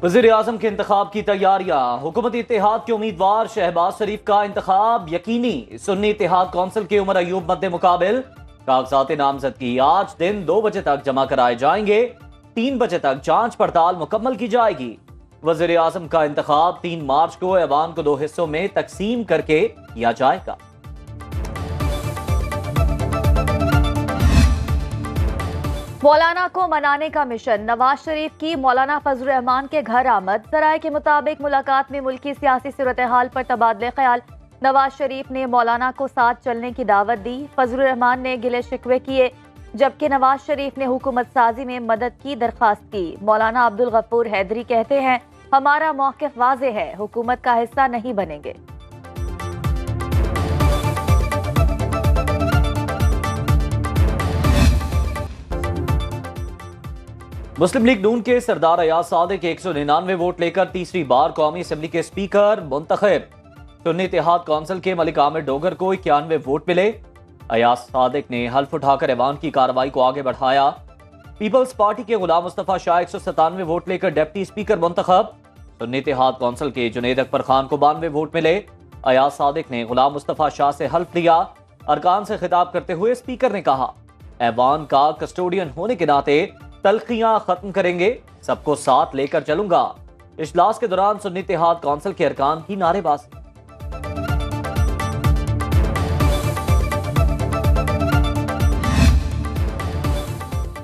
वज़ीर आज़म के इंतखाब की तैयारियां। हुकूमती इत्तेहाद के उम्मीदवार शहबाज शरीफ का इंतखाब यकीनी। सुन्नी इत्तेहाद कौंसिल के उमर अयूब मद्दे मुकाबिल। कागजात नामजदगी आज दिन 2 बजे तक जमा कराए जाएंगे। 3 बजे तक जांच पड़ताल मुकम्मल की जाएगी। वज़ीर आज़म का इंतखाब 3 मार्च को ऐवान को 2 हिस्सों में तकसीम करके किया जाएगा। मौलाना को मनाने का मिशन। नवाज शरीफ की मौलाना फजल रहमान के घर आमद। जराये के मुताबिक मुलाकात में मुल्की सियासी सूरत हाल पर तबादले ख्याल। नवाज शरीफ ने मौलाना को साथ चलने की दावत दी। फजल रहमान ने गिले शिकवे किए, जबकि नवाज शरीफ ने हुकूमत साजी में मदद की दरख्वास्त की। मौलाना अब्दुल गफूर हैदरी कहते हैं, हमारा मौक़िफ़ वाज़ेह है, हुकूमत का हिस्सा नहीं बनेंगे। मुस्लिम लीग नून के सरदार अयाज सादिक 199 वोट लेकर तीसरी बार कौमी असम्बली के स्पीकर मुंतखब। सुन्नी इत्तेहाद कौंसिल के मलिक आमिर डोगर को 91 वोट मिले। अयाज सादिक ने हल्फ उठाकर ऐवान की कार्रवाई को आगे बढ़ाया। पीपल्स पार्टी के गुलाम मुस्तफा शाह 197 वोट लेकर डिप्टी स्पीकर मुंतखब। सुन्नी इत्तेहाद कौंसिल के जुनैद अकबर खान को 92 वोट मिले। अयाज सादिक ने गुलाम मुस्तफा शाह से हल्फ लिया। अरकान से खिताब करते हुए स्पीकर ने कहा, ऐवान का कस्टोडियन होने के नाते तल्खियां खत्म करेंगे, सबको साथ लेकर चलूंगा। इजलास के दौरान सुन्नी इत्तेहाद कौंसिल के अरकान की नारेबाजी।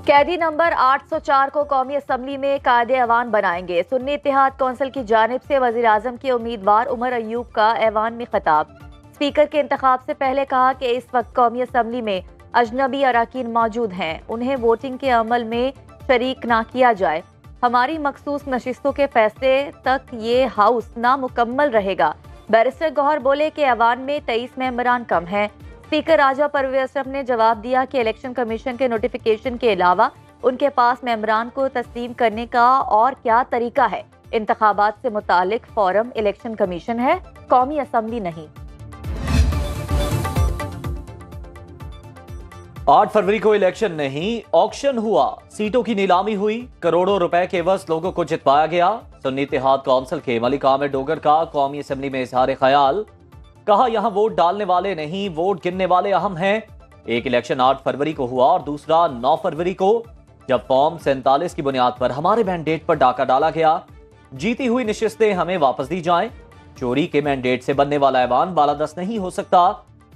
कैदी नंबर 804 को कौमी असम्बली में कायदे ऐवान बनाएंगे। सुन्नी इत्तेहाद कौंसिल की जानिब से वज़ीर आज़म के उम्मीदवार उमर अयूब का ऐवान में खिताब। स्पीकर के इंतखाब से पहले कहा कि इस वक्त कौमी असम्बली में अजनबी अराकीन मौजूद हैं, उन्हें वोटिंग के अमल में शरीक ना किया जाए। हमारी मखसूस नशिस्तों के फैसले तक ये हाउस नामुकम्मल रहेगा। बैरिस्टर गौहर बोले कि ऐवान में 23 मेंबरान कम हैं। स्पीकर राजा परवेज अशरफ ने जवाब दिया कि इलेक्शन कमीशन के नोटिफिकेशन के अलावा उनके पास मेंबरान को तस्लीम करने का और क्या तरीका है। इंतखाबात से मुतालिक फोरम इलेक्शन कमीशन है, कौमी असम्बली नहीं। 8 फरवरी को इलेक्शन नहीं, ऑक्शन हुआ। सीटों की नीलामी हुई, करोड़ों रुपए के एवज लोगों को जितवाया गया। सुन्नी इत्तेहाद कौंसिल के मलिक आमिर डोगर का कौमी असम्बली में इजहार ख्याल। कहा, यहां वोट डालने वाले नहीं, वोट गिनने वाले अहम हैं। एक इलेक्शन 8 फरवरी को हुआ और दूसरा 9 फरवरी को, जब फॉर्म 47 की बुनियाद पर हमारे मैंडेट पर डाका डाला गया। जीती हुई निशिस्तें हमें वापस दी जाएं। चोरी के मैंडेट से बनने वाला ऐवान बालादस्त नहीं हो सकता।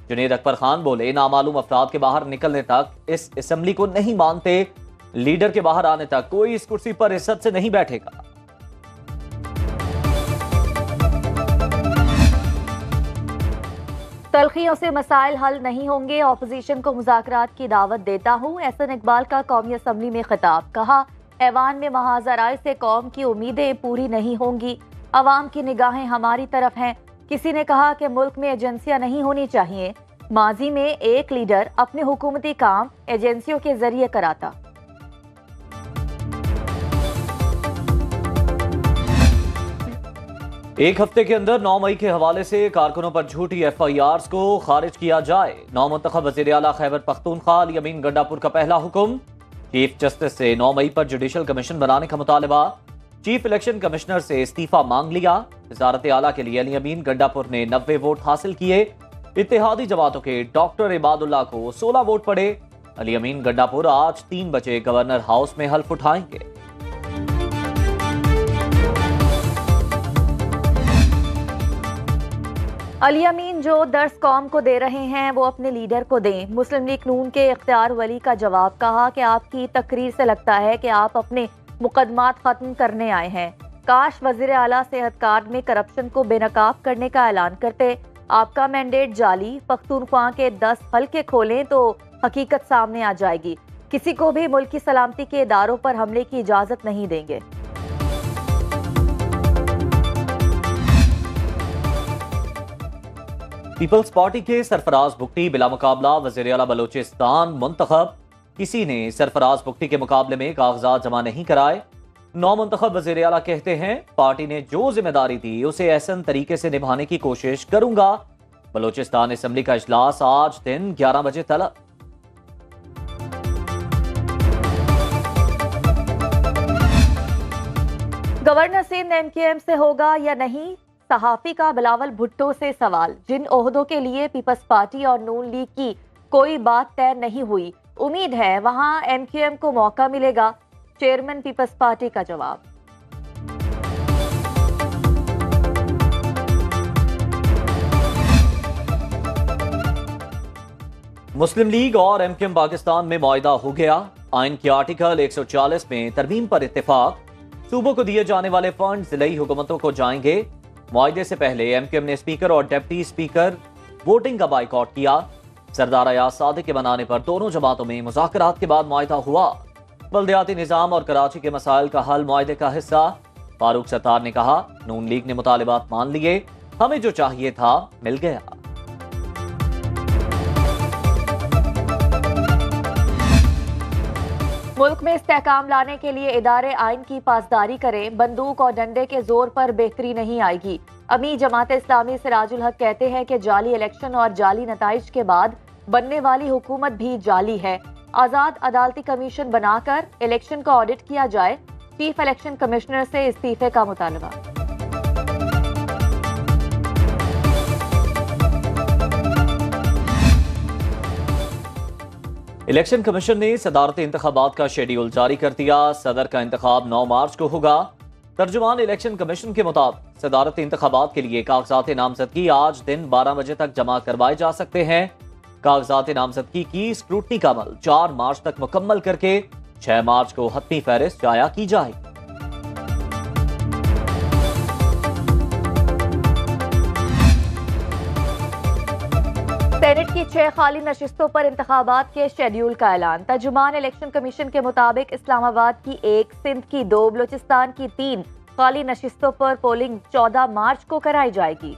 जुनैद अकबर खान बोले, नामालूम अफराद के बाहर निकलने तक इस असेंबली को नहीं मानते। लीडर के बाहर आने तक कोई इस कुर्सी पर इज्जत से नहीं बैठेगा। तल्खियों से मसाइल हल नहीं होंगे, ऑपोजिशन को मुज़ाकरात की दावत देता हूँ। एहसन इकबाल का कौमी असम्बली में खिताब। कहा, ऐवान में महाजराय से कौम की उम्मीदें पूरी नहीं होंगी। अवाम की निगाहें हमारी तरफ हैं। किसी ने कहा कि मुल्क में एजेंसियां नहीं होनी चाहिए। माजी में एक लीडर अपने हुकूमती काम एजेंसियों के जरिए कराता। एक हफ्ते के अंदर 9 मई के हवाले से कारकुनों पर झूठी FIRs को खारिज किया जाए। नौमुंतखब वज़ीर आला खैबर पख्तूनख्वा अली अमीन गंडापुर का पहला हुक्म। चीफ जस्टिस से 9 मई पर जुडिशल कमीशन बनाने का मुतालबा। चीफ इलेक्शन कमिश्नर से इस्तीफा मांग लिया। वज़ारत आला के लिए अली अमीन गंडापुर ने 90 वोट हासिल किए। इत्तेहादी जमातों के डॉक्टर इबादुल्लाह को 16 वोट पड़े। अली अमीन गंडापुर आज 3 बजे गवर्नर हाउस में हल्फ उठाएंगे। अली अमीन जो दर्स कौम को दे रहे हैं वो अपने लीडर को दें। मुस्लिम लीग नून के इख्तियार वली का जवाब। कहा कि आपकी तकरीर से लगता है कि आप अपने मुकदमात खत्म करने आए हैं। काश वजीर आला सेहत कार्ड में करप्शन को बेनकाब करने का ऐलान करते। आपका मैंडेट जाली। पख्तूनख्वा के 10 हल्के खोलें तो हकीकत सामने आ जाएगी। किसी को भी मुल्क की सलामती के इदारों पर हमले की इजाजत नहीं देंगे। पीपल्स पार्टी के सरफराज बुगटी बिला मुकाबला वज़ीर आला बलोचिस्तान मुंतखब। किसी ने सरफराज बुगटी के मुकाबले में कागजात जमा नहीं कराए। नौमुंतखब वज़ीर आला कहते हैं, पार्टी ने जो जिम्मेदारी दी उसे एहसन तरीके से निभाने की कोशिश करूंगा। बलोचिस्तान असेंबली का इजलास आज दिन 11 बजे तलब। गवर्नर सिंध एमक्यूएम से होगा या नहीं, सहाफी का बिलावल भुट्टो से सवाल। जिन ओहदों के लिए पीपल्स पार्टी और नून लीग की कोई बात तय नहीं हुई, उम्मीद है वहां एमक्यूएम को मौका मिलेगा, चेयरमैन पीपल्स पार्टी का जवाब। मुस्लिम लीग और एमक्यूएम पाकिस्तान में मुआहिदा हो गया। आइन के आर्टिकल 140 में तरमीम पर इत्तेफाक। सूबों को दिए जाने वाले फंड जिलाई हुकूमतों को जाएंगे। मुआहिदे से पहले एमक्यूएम ने स्पीकर और डिप्टी स्पीकर वोटिंग का बाइकआउट किया। सरदार अयाज सादिक के बनाने पर दोनों जमातों में मुज़ाकरात के बाद मुआहिदा हुआ। बल्दियाती निज़ाम और कराची के मसाइल का हल मुआहिदे का हिस्सा। फारूक सत्तार ने कहा, नून लीग ने मुतालिबात मान लिए, हमें जो चाहिए था मिल गया। मुल्क में इस्तेहकाम लाने के लिए इदारे आइन की पासदारी करें, बंदूक और डंडे के जोर पर बेहतरी नहीं आएगी। अमीर जमात इस्लामी सिराजुल हक कहते हैं कि जाली इलेक्शन और जाली नताइज के बाद बनने वाली हुकूमत भी जाली है। आजाद अदालती कमीशन बनाकर इलेक्शन का ऑडिट किया जाए, चीफ इलेक्शन कमिश्नर से इस्तीफे का मुतालबा। इलेक्शन कमीशन ने सदारती इंतखाबात का शेड्यूल जारी कर दिया। सदर का इंतखाब 9 मार्च को होगा। तर्जुमान इलेक्शन कमीशन के मुताबिक सदारती इंतखाबात के लिए कागजात नामजदगी आज दिन 12 बजे तक जमा करवाए जा सकते हैं। कागजात नामजदगी की स्क्रूटनी का अमल 4 मार्च तक मुकम्मल करके 6 मार्च को हतमी फहरिस्त जाया की जाएगी। सेनेट की 6 खाली नशिस्तों पर इंतखाबात के शेड्यूल का ऐलान। तर्जुमान इलेक्शन कमीशन के मुताबिक इस्लामाबाद की 1, सिंध की 2, बलूचिस्तान की 3 खाली नशिस्तों पर पोलिंग 14 मार्च को कराई जाएगी।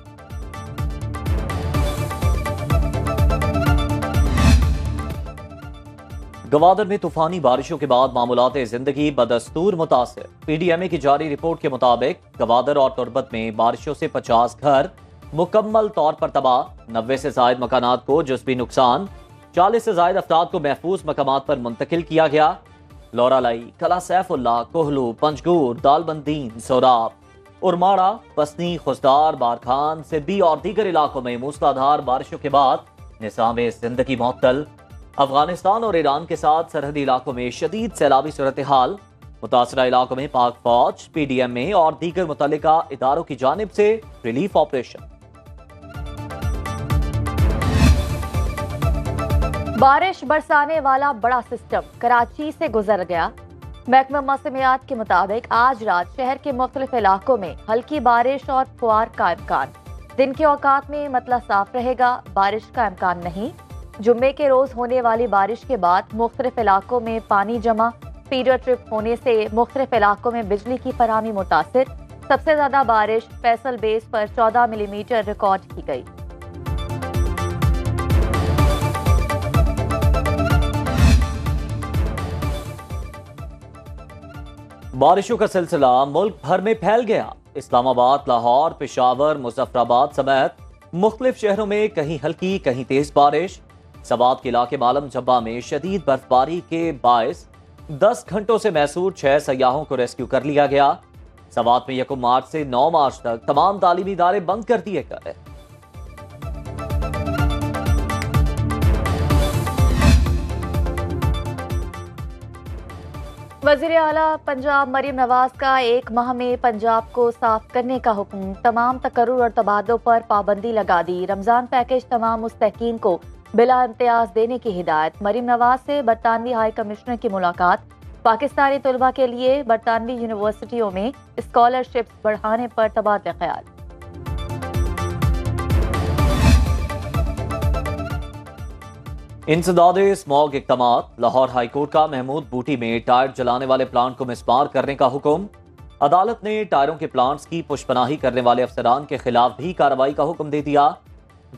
गवादर में तूफानी बारिशों के बाद मामूलात जिंदगी बदस्तूर मुतासिर। पीडीएमए की जारी रिपोर्ट के मुताबिक गवादर और तुरबत में बारिशों से 50 घर मुकम्मल तौर पर तबाह, 90 से जायद मकानात को जुज़वी नुकसान, 40 से जायद अफराद को महफूज मकामात पर मुंतकिल किया गया। लोरालाई, कला सैफुल्ला, कोहलू, पंजगूर, दालबंदीन, सोराब, उरमाड़ा, पसनी, खुसदार, बारखान, सिद्दी और दीगर इलाकों में मूसलाधार बारिशों के बाद निज़ाम जिंदगी मुअत्तल। अफगानिस्तान और ईरान के साथ सरहदी इलाकों में शदीद सैलाबी सूरत हाल। मुतासरा इलाकों में पाक फौज, पीडीएमए और दीगर मुतल्लिका इदारों की जानिब से रिलीफ ऑपरेशन। बारिश बरसाने वाला बड़ा सिस्टम कराची से गुजर गया। महकमा मौसमियात के मुताबिक आज रात शहर के मुख्तलिफ इलाकों में हल्की बारिश और फुआर का इम्कान। दिन के औकात में मतला साफ रहेगा, बारिश का इम्कान नहीं। जुम्मे के रोज होने वाली बारिश के बाद मुख्तलिफ इलाकों में पानी जमा, फीडर ट्रिप होने से मुख्तलिफ इलाकों में बिजली की फराहमी मुतासिर। सबसे ज्यादा बारिश फैसल बेस पर 14 मिलीमीटर रिकॉर्ड की गई। बारिशों का सिलसिला मुल्क भर में फैल गया। इस्लामाबाद, लाहौर, पेशावर, मुजफ्फराबाद समेत मुख्तलिफ शहरों में कहीं हल्की कहीं तेज बारिश। सवात के इलाके मालम जब्बा में शदीद बर्फबारी के बायस 10 घंटों से मैसूर 6 सयाहों को रेस्क्यू कर लिया गया। सवात में 1 मार्च से 9 मार्च तक तमाम तालीमी इदारे बंद कर दिए गए। वज़ीर आला पंजाब मरीम नवाज का 1 माह में पंजाब को साफ करने का हुक्म। तमाम तकर्रुर और तबादलों पर पाबंदी लगा दी। रमजान पैकेज तमाम मुस्तहकीन को बिला इम्तियाज देने की हिदायत। मरीम नवाज से बरतानवी हाई कमिश्नर की मुलाकात। पाकिस्तानी तलबा के लिए बरतानवी यूनिवर्सिटियों में स्कॉलरशिप्स बढ़ाने पर तबादला ख्याल। इंसदादे स्मॉग इक़दामात। लाहौर हाईकोर्ट का महमूद बूटी में टायर जलाने वाले प्लांट को मिसमार करने का हुक्म। अदालत ने टायरों के प्लांट्स की पुष्पनाही करने वाले अफसरान के खिलाफ भी कार्रवाई का हुक्म दे दिया।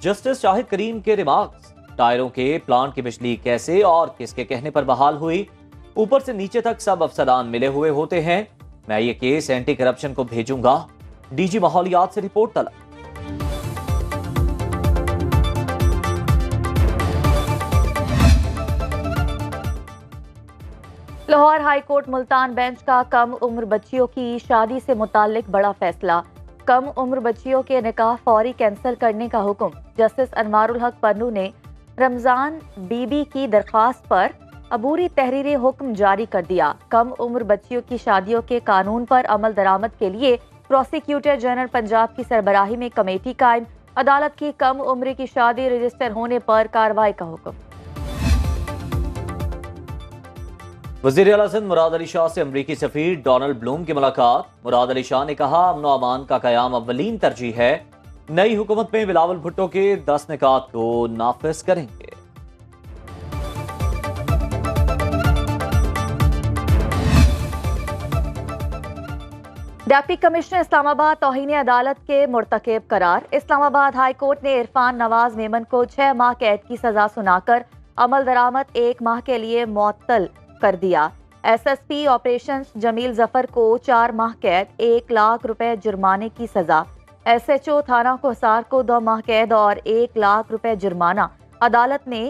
जस्टिस शाहिद करीम के रिमार्क्स। टायरों के प्लांट की बिजली कैसे और किसके कहने पर बहाल हुई? ऊपर से नीचे तक सब अफसरान मिले हुए होते हैं। मैं ये केस एंटी करप्शन को भेजूंगा। डीजी माहौलियात से रिपोर्ट तलब। Lahore high court Multan bench का कम उम्र बच्चियों की शादी से मुताल्लिक बड़ा फैसला। कम उम्र बच्चियों के निकाह फौरी कैंसिल करने का हुक्म। जस्टिस अनवारुल हक पन्नू ने रमजान बीबी की दरख्वास्त पर अबूरी तहरीरी हुक्म जारी कर दिया। कम उम्र बच्चियों की शादियों के कानून पर अमल दरामद के लिए प्रोसिक्यूटर जनरल पंजाब की सरबराही में कमेटी कायम। अदालत की कम उम्र की शादी रजिस्टर होने पर कार्रवाई का हुक्म। वज़ीर आला सिंध मुराद अली शाह से अमरीकी सफीर डोनाल्ड ब्लूम की मुलाकात। मुराद अली शाह ने कहा, अमन व अमान का क़याम अव्वलीन तरजीह है। नई हुकूमत में बिलावल भुट्टो के 10 निकात को नाफिज करेंगे। डिप्टी कमिश्नर इस्लामाबाद तौहीन अदालत के मुर्तकिब करार। इस्लामाबाद हाई कोर्ट ने इरफान नवाज मेमन को 6 माह कैद की सजा सुनाकर अमल दरामद 1 माह के लिए मुअत्तल कर दिया। SSP ऑपरेशंस जमील जफर को 4 माह कैद, 1 लाख रुपए जुर्माने की सजा। SHO थाना कोहसार को 2 माह कैद और 1 लाख रुपए जुर्माना। अदालत ने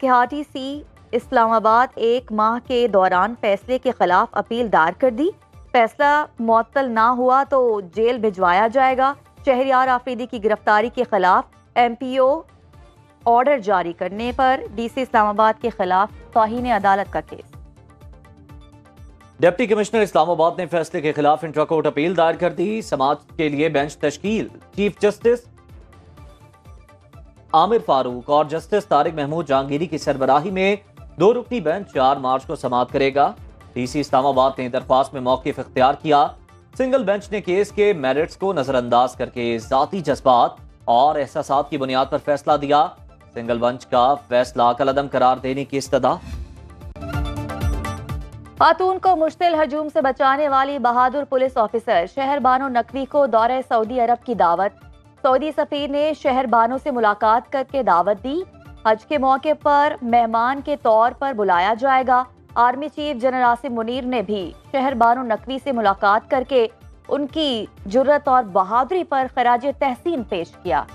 KRTC इस्लामाबाद 1 माह के दौरान फैसले के खिलाफ अपील दायर कर दी। फैसला मुअत्तल ना हुआ तो जेल भिजवाया जाएगा। शहरियार आफरीदी की गिरफ्तारी के खिलाफ MPO ऑर्डर जारी करने पर DC इस्लामाबाद के खिलाफ तौहीन अदालत का केस। डिप्टी कमिश्नर इस्लामाबाद ने फैसले के खिलाफ इंट्रा कोर्ट अपील दायर कर दी। समाज के लिए बेंच तश्कील। चीफ जस्टिस आमिर फारूक और जस्टिस तारिक महमूद जहांगीरी की सरबराही में 2 रुकनी बेंच 4 मार्च को समाअत करेगा। DC इस्लामाबाद ने दरख्वास्त में मौक़िफ़ इख्तियार किया। सिंगल बेंच ने केस के मेरिट्स को नजरअंदाज करके जाती जज्बात और एहसासात की बुनियाद पर फैसला दिया। सिंगल बेंच का फैसला कलअदम करार देने की इस्तदा। खातून को मुश्तिल हजूम से बचाने वाली बहादुर पुलिस ऑफिसर शहर बानो नकवी को दौरे सऊदी अरब की दावत। सऊदी सफीर ने शहर बानो से मुलाकात करके दावत दी। हज के मौके पर मेहमान के तौर पर बुलाया जाएगा। Army chief general Asim Munir ने भी शहर बानो नकवी से मुलाकात करके उनकी जुर्रत और बहादुरी पर खराज तहसीन पेश किया।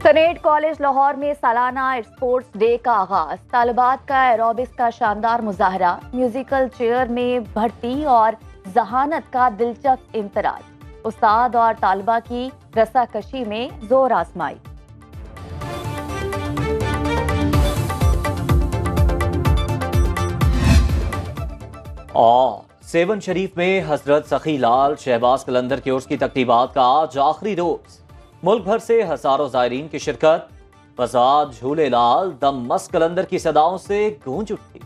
कनेड कॉलेज लाहौर में सालाना स्पोर्ट्स डे का आगाज। तालिबात का एरोबिक्स का शानदार मुजाहरा, म्यूजिकल चेयर में भर्ती और जहानत का दिलचस्प इम्तराज। उस्ताद और तालिबा की रस्साकशी में जोर आजमाई। और सेवन शरीफ में हजरत सखी लाल शहबाज कलंदर की उर्स की तकरीबात का आज आखिरी रोज। मुल्क भर से हजारों ज़ायरीन की शिरकत। फसाद झूले लाल दम मस्त कलंदर की सदाओं से गूंज उठी।